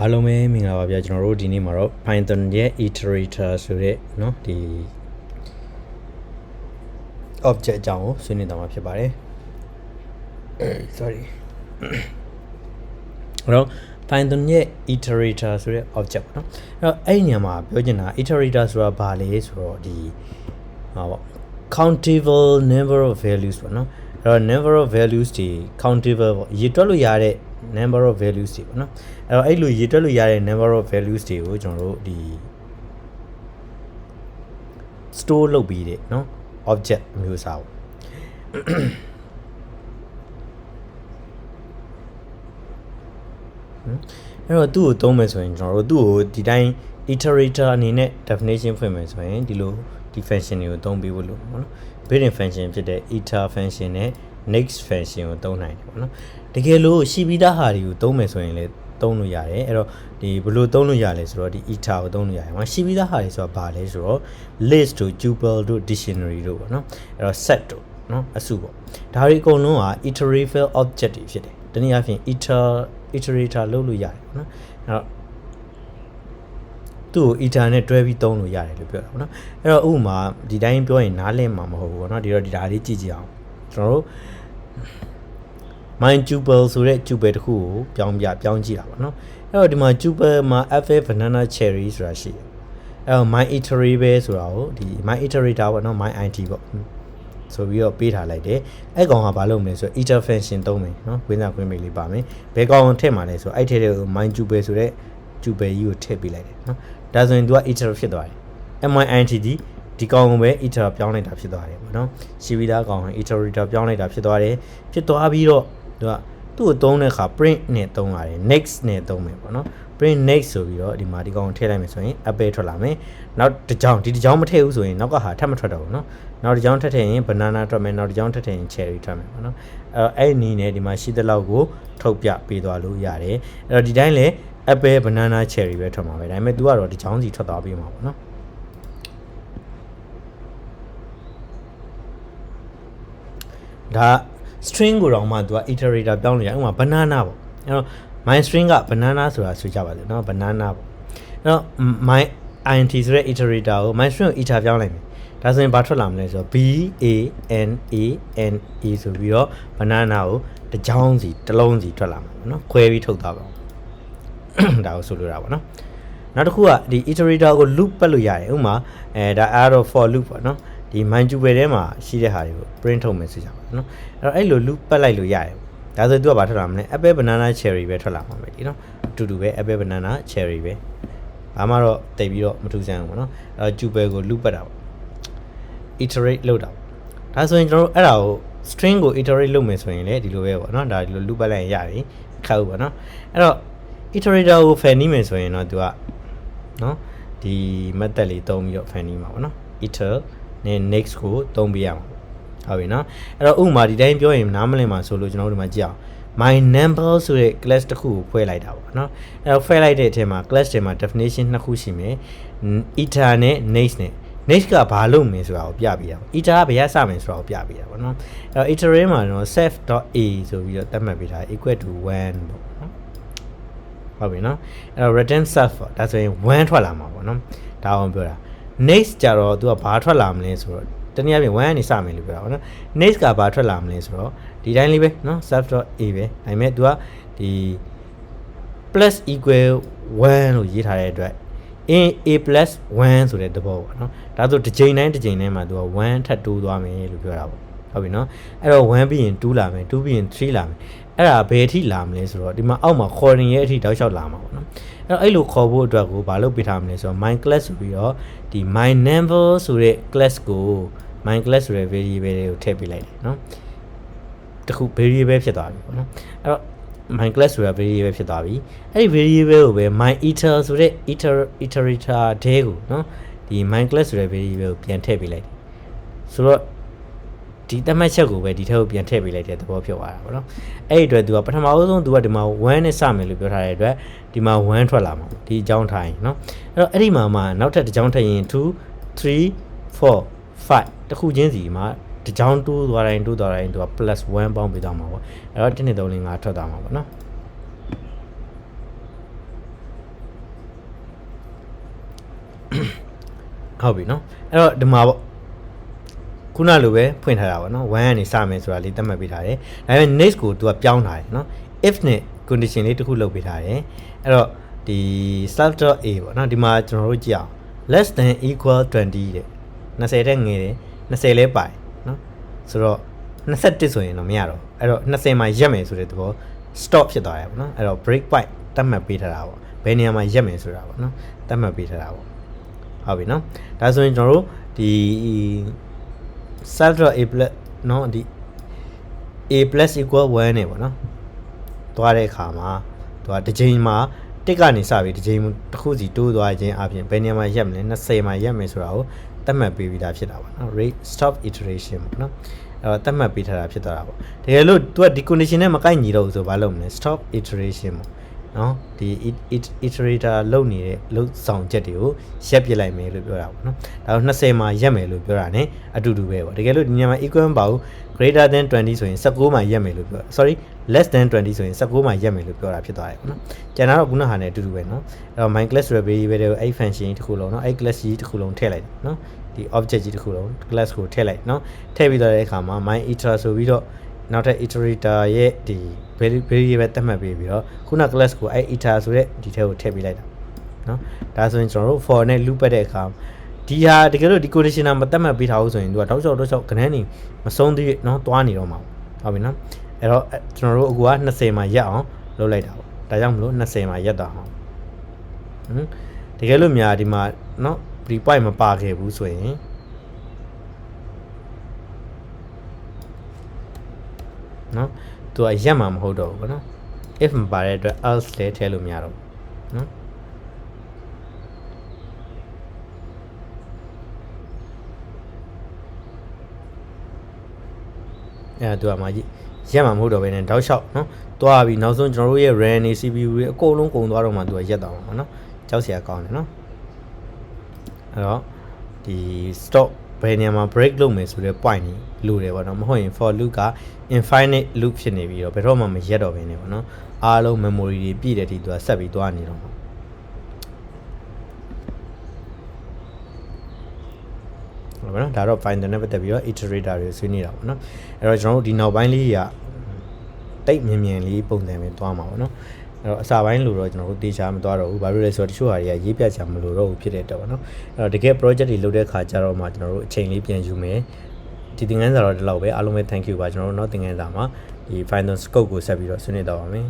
အားလုံးပဲမင်္ဂလာပါဗျာကျွန်တော်တို့ဒီနေ့မှာတော့ Python ရဲ့ Iterator ဆိုတဲ့เนาะဒီ object အကြောင်းကိုဆွေးနွေးသွားမှာဖြစ်ပါတယ် sorry အဲ့တော့ Python ရဲ့ Iterator ဆိုတဲ့ object ပေါ့နော်အဲ့တော့အဲ့ဒီနေရာမှာပြောချင်တာ Iterator ဆိုတာဘာလဲဆိုတော့ဒီဟာပေါ့ countable number of values ပေါ့နော်အဲ့တော့ number of values တွေ countable ပေါ့ရေတွက်လို့ရတဲ့ number of values တွေပေါ့နော်အဲ့တော့အဲ့လိုရေတွက်လို့ရတဲ့ number of values တွေကိုကျွန်တော်တို့ဒီ store လုပ်ပြီးတဲ့เนาะ object မျိုးအစားပေါ့အဲ့တော့သူ့ကိုသုံးမယ်ဆိုရင်ကျွန်တော်တို့သူ့ကိုဒီတိုင်း iterator အနေနဲ့ definition ဖွင့်မယ်ဆိုရင်ဒီလိုဒီ function တွေကိုသုံးပြီးဖို့လို့ပေါ့နော် built-in function ဖြစ်တဲ့ iter function နဲ့ next function ကိုသုံးနိုင်တယ်ပေါ့နော်တကယ်လို့ရှိပြီးသားဟာတွေကိုသုံးမယ်ဆိုရင်လည်းသုံးလို့ရတယ်အဲ့တော့ဒီဘယ်လိုသုံးလို့ရလဲဆိုတော့ဒီ iter ကိုသုံးလို့ရတယ်။ရှိပြီးသားဟာတွေဆိုတာဘာလဲဆိုတော့ list တို့ tuple တို့ dictionary တို့ပေါ့နော်အဲ့တော့ set တို့နော်အစုပေါ့ဒါတွေအကုန်လုံးက iterable object တွေဖြစ်တယ်တနည်းအားဖြင့် iterator လုပ်လို့ရတယ်ပေါ့နော်အဲ့တော့သူ့ကို iter နဲ့တွဲပြီးသုံးလို့ရတယ်လို့ပြောတာပေါ့နော်အဲ့တော့ဥပမာဒီတိုင်းပြောရင်နားလည်မှာမဟုတ်ဘူးပေါ့နော်ဒီတော့ဒီဒါလေးကြည့်ကြည့်အောင်ကျွန်တော်တို့ my tuple ဆိုတဲ့ tuple တစ်ခုကိုပြောင်းကြည့်တာပေါ့နော်အဲ့တော့ဒီမှာ tuple မှာ apple banana cherry ဆိုတာရှိတယ်အဲ့တော့ my iterable ဆိုတာကိုဒီ my iterator ပေါ့နော် my it ပေါ့ဆိုပြီးတော့ပေးထားလိုက်တယ်အဲ့ကောင်ကဘာလုပ်မလဲဆိုတော့ iter function သုံးမယ်နော်ခွင်းစားခွင်းမိတ်လေးပါမယ်ဘယ်ကောင်ထည့်မှာလဲဆိုတော့အဲ့ထည့်တဲ့ my tuple ဆိုတဲ့ tuple ကြီးကိုထည့်ပေးလိုက်တယ်နော်ဒါဆိုရင် तू က iter ဖြစ်သွားတယ် my it ဒီကောင်ကိုပဲ iter ပြောင်းလိုက်တာဖြစ်သွားတယ်ပေါ့နော်ရှိပြီးသားကောင်က iterator ပြောင်းလိုက်တာဖြစ်သွားတယ်ဖြစ်သွားပြီးတော့သူ့ကိုသုံးတဲ့အခါ print နဲ့သုံးရတယ် next နဲ့သုံးမယ်ပေါ့နော် print next ဆိုပြီးတော့ဒီမှာဒီကောင်ထည့်လိုက်မယ်ဆိုရင် apple ထွက်လာမယ်နောက်တစ်ကြောင်းမထည့်ဘူးဆိုရင်နောက်ကဟာထပ်မထွက်တော့ဘူးနော်နောက်တစ်ကြောင်းထပ်ထည့်ရင် banana ထွက်မယ်နောက်တစ်ကြောင်းထပ်ထည့်ရင် cherry ထွက်မယ်ပေါ့နော်အဲ့နည်းနဲ့ဒီမှာရှိတဲ့လောက်ကိုထုတ်ပြပေးသွားလို့ရတယ်အဲ့တော့ဒီတိုင်းလေ apple banana cherry ပဲထွက်မှာပဲဒါပေမဲ့ तू ကတော့ဒီကြောင်းစီထွက်သွားပေးမှာပေါ့နော်ဒါ string ကိုတော့မှ तू က iterator ပြောင်းလို့ရဥပမာ banana ပေါ့အဲ့တော့ my string က banana ဆိုတာဆိုကြပါစို့เนาะ banana ပေါ့အဲ့တော့ my int ဆိုတဲ့ iterator ကို my string ကို iter ပြောင်းလိုက်မယ်ဒါဆိုရင်ဘာထွက်လာမလဲဆိုတော့ b a n a n e ဆိုပြီးတော့ banana ကိုတစ်ကြောင်းစီတစ်လုံးစီထွက်လာမှာပေါ့เนาะခွဲပြီးထုတ်သွားပါအောင်ဒါကိုဆိုလိုတာပေါ့เนาะနောက်တစ်ခုကဒီ iterator ကို loop ပတ်လို့ရတယ်ဥပမာဒါ arrow for loop ပေါ့เนาะဒီ my tuple ထဲမှာရှိတဲ့ဟာတွေကို print ထုတ်မယ်ဆိုကြပါเนาะအဲ့တော့အဲ့လို loop ပတ်လိုက်လို့ရတယ်ဒါဆို तू ကဘာထွက်လာမလဲ apple banana cherry ပဲထွက်လာမှာပဲဒီเนาะအတူတူပဲ apple banana cherry ပဲဘာမှတော့တိတ်ပြီးတော့မထူးဆန်းဘူးပေါ့เนาะအဲ့တော့ tuple ကို loop ပတ်တာပေါ့ iterate လုပ်တာဒါဆိုရင်ကျွန်တော်တို့အဲ့ဒါကို string ကို iterate လုပ်မယ်ဆိုရင်လည်းဒီလိုပဲပေါ့เนาะဒါဒီလို loop ပတ်လိုက်ရင်ရပြီခါဦးပေါ့เนาะအဲ့တော့ iterator ကို fan နီးမယ်ဆိုရင်တော့ तू ကเนาะဒီ method လေးသုံးပြီးတော့ fan နီးမှာပေါ့เนาะ iter နဲ့ next ကိုသုံးပေးရမှာဟုတ်ပြီနော်အဲ့တော့ဥပမာဒီတိုင်းပြောရင်နားမလည်မှာဆိုလို့ကျွန်တော်တို့ဒီမှာကြည့်အောင် my number ဆိုတဲ့ class တစ်ခုကိုဖွဲ့လိုက်တာပေါ့နော်အဲ့တော့ဖွဲ့လိုက်တဲ့အထက်မှာ class ထဲမှာ definition နှစ်ခုရှိမယ် iter နဲ့ next နဲ့ next ကဘာလုပ်မလဲဆိုတာကိုပြပေးတာပေါ့ iter ကဘယ်ရစမယ်ဆိုတာကိုပြပေးတာပေါ့နော်အဲ့တော့ iter မှာတော့ self.a ဆိုပြီးတော့သတ်မှတ်ပေးတာ equal to 1ပေါ့နော်ဟုတ်ပြီနော်အဲ့တော့ return self ပေါ့ဒါဆိုရင်1ထွက်လာမှာပေါ့နော်ဒါအောင်ပြောတာ next ကြတော့ तू ကဘာထွက်လာမလဲဆိုတော့တနည်းအားဖြင့်1ကနေစမယ်လို့ပြောတာပေါ့နော် next ကဘာထွက်လာမလဲဆိုတော့ဒီတိုင်းလေးပဲเนาะ self.a ပဲဒါပေမဲ့ तू ကဒီ plus equal 1လို့ရေးထားတဲ့အတွက် a plus 1ဆိုတဲ့သဘောပေါ့เนาะဒါဆိုတစ်ချိန်တိုင်းမှာ तू က1ထပ်တိုးသွားမယ်လို့ပြောတာပေါ့ဟုတ်ပြီเนาะအဲ့တော့1ပြီးရင်2လာမယ်2ပြီးရင်3လာမယ်အဲ့ဒါဘယ်အထိလာမလဲဆိုတော့ဒီမှာအောက်မှာ calling ရဲ့အထိတောက်လျှောက်လာမှာပေါ့နော်အဲ့လိုခေါ်ဖို့အတွက်ကိုဘာလုပ်ပေးထားမလဲဆိုတော့ my class ဆိုပြီးတော့ဒီ my number ဆိုတဲ့ class ကို my class ဆိုတဲ့ variable တွေကိုထည့်ပေးလိုက်တယ်နော်တခု variable ဖြစ်သွားပြီပေါ့နော်အဲ့တော့ my class ဆိုတာ variable ဖြစ်သွားပြီအဲ့ဒီ variable ကိုပဲ my iter ဆိုတဲ့ iterator တဲကိုနော်ဒီ my class ဆိုတဲ့ variable ကိုပြန်ထည့်ပေးလိုက်တယ်ဆိုတော့ဒီတမတ်ချက်ကိုပဲဒီထက်ကိုပြန်ထည့်ပေးလိုက်တဲ့သဘောဖြစ်သွားတာပေါ့နော်အဲ့ဒီအတွက် तू ကပထမဆုံး तू ကဒီမှာ1နဲ့စမယ်လို့ပြောထားတဲ့အတွက်ဒီမှာ1ထွက်လာမှာဒီအကြောင်းထိုင်နော်အဲ့တော့အဲ့ဒီမှာနောက်ထပ်တစ်ကြောင်းထည့်ရင်2 3 4 5တခုချင်းစီမှာတစ်ကြောင်းတိုးသွားတိုင်း तू က +1 ပေါင်းပေးသွားမှာပေါ့အဲ့တော့1 2 3 4 5ထွက်သွားမှာပေါ့နော် ဟုတ်ပြီနော်အဲ့တော့ဒီမှာပေါ့ခုနလိုပဲဖွင့်ထားတာပေါ့နော်1ကနေစမယ်ဆိုတာလေးသတ်မှတ်ပေးထားတယ်ဒါပေမဲ့ next ကို तू ကပြောင်းထားတယ်နော် if နဲ့ condition လေးတစ်ခုလုပ်ပေးထားတယ်အဲ့တော့ဒီ self.a ပေါ့နော်ဒီမှာကျွန်တော်တို့ကြည့်အောင် less than equal 20တဲ့20တဲ့ငယ်တယ်20လဲပိုင်နော်ဆိုတော့21ဆိုရင်တော့မရတော့အဲ့တော့20မှာရက်မယ်ဆိုတဲ့သဘော stop ဖြစ်သွားတယ်ပေါ့နော်အဲ့တော့ break point သတ်မှတ်ပေးထားတာပေါ့ဘယ်နေရာမှာရက်မယ်ဆိုတာပေါ့နော်သတ်မှတ်ပေးထားတာပေါ့ဟုတ်ပြီနော်ဒါဆိုရင်ကျွန်တော်တို့ဒီ self.a plus နော်ဒီ a plus equal 1နဲ့ပေါ့နော်သွားတဲ့အခါမှာသူကတစ်ချိန်မှာတစ်ကနေစပြီးတစ်ချိန်တစ်ခုစီတိုးသွားခြင်းအပြင်ဘယ်နေရာမှာရက်မလဲ20မှာရက်မယ်ဆိုတာကိုသတ်မှတ်ပေးပြီးသားဖြစ်တာပေါ့နော် rate stop iteration ပေါ့နော်အဲ့တော့သတ်မှတ်ပေးထားတာဖြစ်သွားတာပေါ့တကယ်လို့သူကဒီ condition နဲ့မကိုက်ညီတော့ဘူးဆိုဘာလုပ်မလဲ stop iteration ပေါ့နော်ဒီ iterator လုပ်နေတဲ့လုပ်ဆောင်ချက်တွေကိုရက်ပြလိုက်မယ်လို့ပြောတာပေါ့နော်ဒါတော့20မှာရက်မယ်လို့ပြောတာ ਨੇ အတူတူပဲပေါ့တကယ်လို့ဒီညမှာ equal မပါဘူး greater than 20ဆိုရင်19မှာရက်မယ်လို့ပြော sorry less than 20ဆိုရင်19မှာရက်မယ်လို့ပြောတာဖြစ်သွားတယ်ပေါ့နော်ကျန်တာတော့ခုနဟာနဲ့အတူတူပဲနော်အဲ့တော့ my class variable တွေကိုအဲ့ function ကြီးတစ်ခုလုံးနော်အဲ့ class ကြီးတစ်ခုလုံးထည့်လိုက်နော်ဒီ object ကြီးတစ်ခုလုံး class ကိုထည့်လိုက်နော်ထည့်ပြီးတော့တဲ့အခါမှာ my iter ဆိုပြီးတော့နောက်ထပ် iterator ရဲ့ဒီ variable သတ်မှတ်ပေးပြီးတော့ခုန class ကိုအဲ့ iter ဆိုတဲ့ဒီထဲကိုထည့်ပေးလိုက်တာနော်ဒါဆိုရင်ကျွန်တော်တို့ for နဲ့ loop ပတ်တဲ့အခါဒီဟာတကယ်လို့ဒီ conditioner မသတ်မှတ်ပေးထားဘူးဆိုရင်သူကတောက်လျှောက်ခဏနေမဆုံးသေးနော်သွားနေတော့မှာဟုတ်ပြီနော်အဲ့တော့ကျွန်တော်တို့အခုက20မှာရက်အောင်လုပ်လိုက်တာပေါ့ဒါကြောင့်မလို့20မှာရက်တော့အောင်တကယ်လို့များဒီမှာနော် pre point မပါခဲ့ဘူးဆိုရင်နော်သူကရက်မှာမဟုတ်တော့ဘူးပေါ့နော် if မပါတဲ့အတွက် else လည်းထည့်လို့မရတော့ဘူးနော်အဲ့ဒါသူကမှရက်မှာမဟုတ်တော့ဘဲနဲ့တောက်လျှောက်နော်သွားပြီးနောက်ဆုံးကျွန်တော်တို့ရဲ့ RAM နဲ့ CPU တွေအကုန်လုံးကုန်သွားတော့မှသူကရက်သွားမှာပေါ့နော်ကြောက်စရာကောင်းတယ်နော်အဲ့တော့ဒီ stop ဘယ်နေရာမှာ break လုပ်မယ်ဆိုတဲ့ point ကြီးလိုတယ်ပေါ့နော်မဟုတ်ရင် for loop က infinite loop ဖြစ်နေပြီးတော့ဘယ်တော့မှမရက်တော့ဘဲနဲ့ပေါ့နော်အားလုံး memory တွေပြည့်တဲ့ဒီသူကဆက်ပြီးသွားနေတော့မှာဟုတ်ပါနော်ဒါတော့ Python နဲ့ပတ်သက်ပြီးတော့ iterator တွေဆွေးနေတာပေါ့နော်အဲ့တော့ကျွန်တော်တို့ဒီနောက်ပိုင်းလေးကတိတ်မြင်လေးပုံစံပဲသွားမှာပေါ့နော်အဲ့တော့အစာပိုင်းလို့တော့ကျွန်တော်တို့တေချာမသွားတော့ဘူးဘာလို့လဲဆိုတော့တချို့ဟာတွေကရေးပြချင်မလို့တော့ဘူးဖြစ်တဲ့တော့ပေါ့နော်အဲ့တော့တကယ် project တွေလုပ်တဲ့ခါကျတော့မှကျွန်တော်တို့အချိန်လေးပြန်ယူမယ်ဒီသင်ခန်းစာတော့ဒီလောက်ပဲအားလုံးပဲ thank you ပါကျွန်တော်တို့နောက်သင်ခန်းစာမှာဒီ Python scope ကိုဆက်ပြီးတော့ဆွေးနွေးတော့ပါမယ်